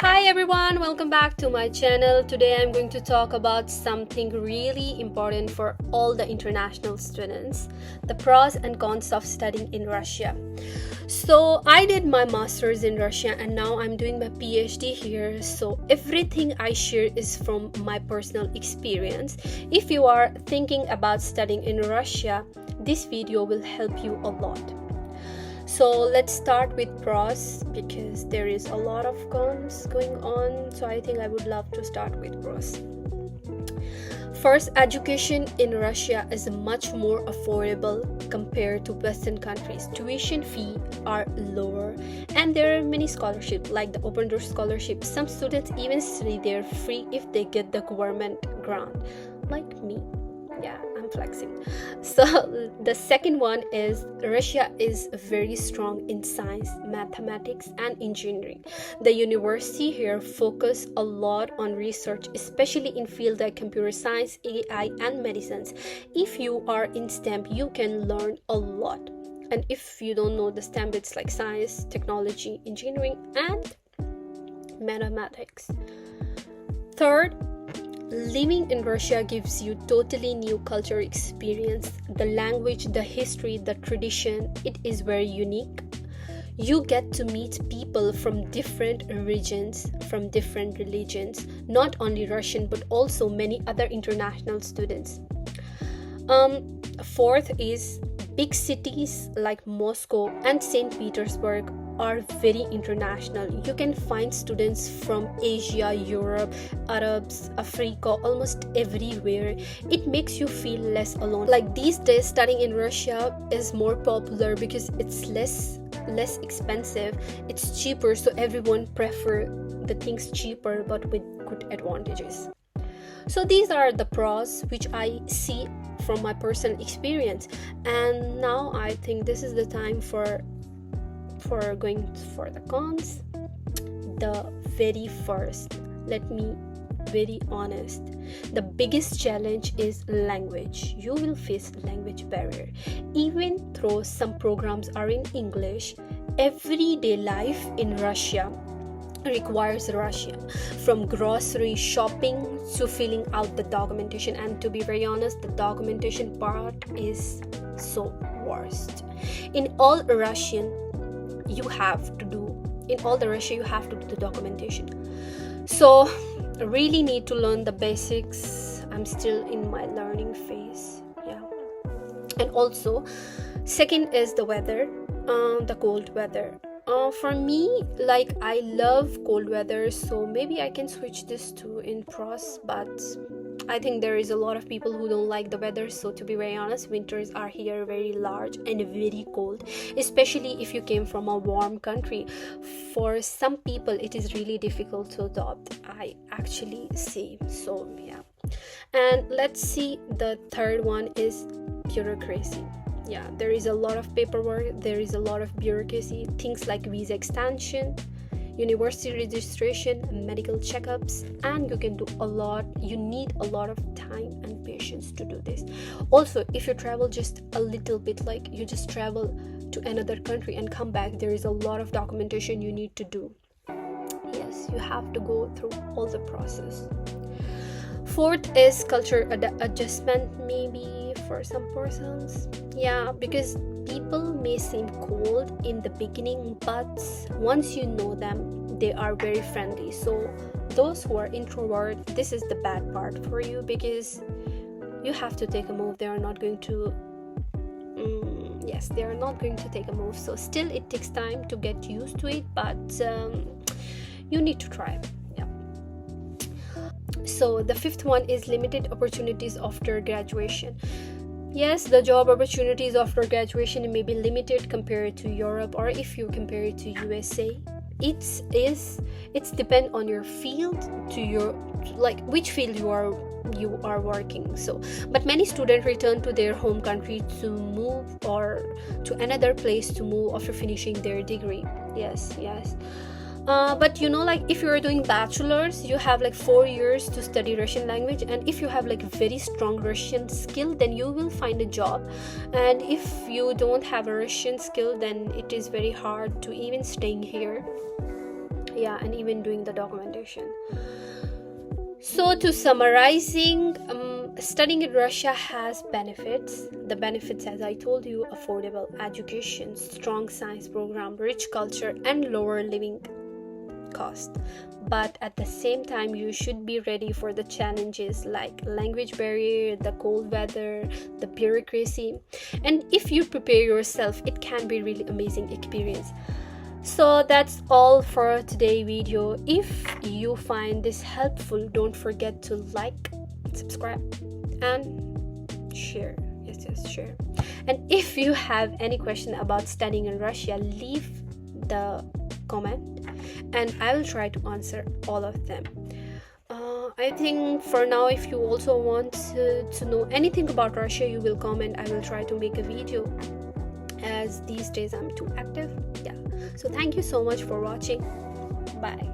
Hi everyone, welcome back to my channel. Today I'm going to talk about something really important for all the international students, the pros and cons of studying in Russia. So I did my master's in Russia and now I'm doing my PhD here. So everything I share is from my personal experience. If you are thinking about studying in Russia, this video will help you a lot. So let's start with pros because there is a lot of cons going on. So I think I would love to start with pros. First, education in Russia is much more affordable compared to Western countries. Tuition fees are lower and there are many scholarships like the Open Door Scholarship. Some students even study there free if they get the government grant, like me. Yeah, I'm flexing. So the second one is Russia is very strong in science, mathematics and engineering. The university here focus a lot on research, especially in fields like computer science, AI and medicines. If you are in STEM, you can learn a lot. And if you don't know the STEM, it's like science, technology, engineering and mathematics. Third, living in Russia gives you totally new culture experience. The language, the history, the tradition, it is very unique. You get to meet people from different regions, from different religions, not only Russian but also many other international students. Fourth is big cities like Moscow and St. Petersburg are very international. You can find students from Asia, Europe, Arabs, Africa, almost everywhere. It makes you feel less alone. Like these days, studying in Russia is more popular because it's less expensive, it's cheaper, so everyone prefer the things cheaper but with good advantages. So these are the pros which I see from my personal experience, and now I think this is the time for going for the cons. The very first, let me very honest, the biggest challenge is language. You will face language barrier. Even though some programs are in English, everyday life in Russia requires Russian, from grocery shopping to filling out the documentation. And to be very honest, the documentation part is so worst. In all Russia you have to do the documentation. So I really need to learn the basics. I'm still in my learning phase. Yeah. And also, second is the weather, the cold weather. For me, like I love cold weather, so maybe I can switch this to in pros, but I think there is a lot of people who don't like the weather. So to be very honest, winters are here very large and very cold, especially if you came from a warm country. For some people it is really difficult to adopt, I actually see. So yeah. And let's see, the third one is bureaucracy. Yeah, there is a lot of paperwork, there is a lot of bureaucracy, things like visa extension, university registration, medical checkups, and you need a lot of time and patience to do this. Also, if you travel just a little bit, like you just travel to another country and come back, there is a lot of documentation you need to do. Yes, you have to go through all the process. Fourth is culture adjustment, maybe for some persons. Yeah, because people may seem cold in the beginning, but once you know them, they are very friendly. So those who are introvert, this is the bad part for you because you have to take a move. They are not going to take a move. So still it takes time to get used to it, but you need to try. So the fifth one is limited opportunities after graduation. Yes, the job opportunities after graduation may be limited compared to Europe, or if you compare it to USA. It's depend on your field, to your which field you are working. So but many students return to their home country to move, or to another place to move after finishing their degree. Yes. But if you're doing bachelor's, you have 4 years to study Russian language, and if you have very strong Russian skill, then you will find a job. And if you don't have a Russian skill, then it is very hard to even staying here. Yeah, and even doing the documentation. So to summarizing, studying in Russia has benefits. The benefits, as I told you, affordable education, strong science program, rich culture, and lower living cost. But at the same time, you should be ready for the challenges like language barrier, the cold weather, the bureaucracy. And if you prepare yourself, it can be really amazing experience. So that's all for today's video. If you find this helpful, don't forget to like, subscribe, and share. Yes, share. And if you have any question about studying in Russia, leave the comment and I will try to answer all of them. I think for now, if you also want to know anything about Russia, you will comment. I will try to make a video, as these days I'm too active. Yeah, so thank you so much for watching. Bye.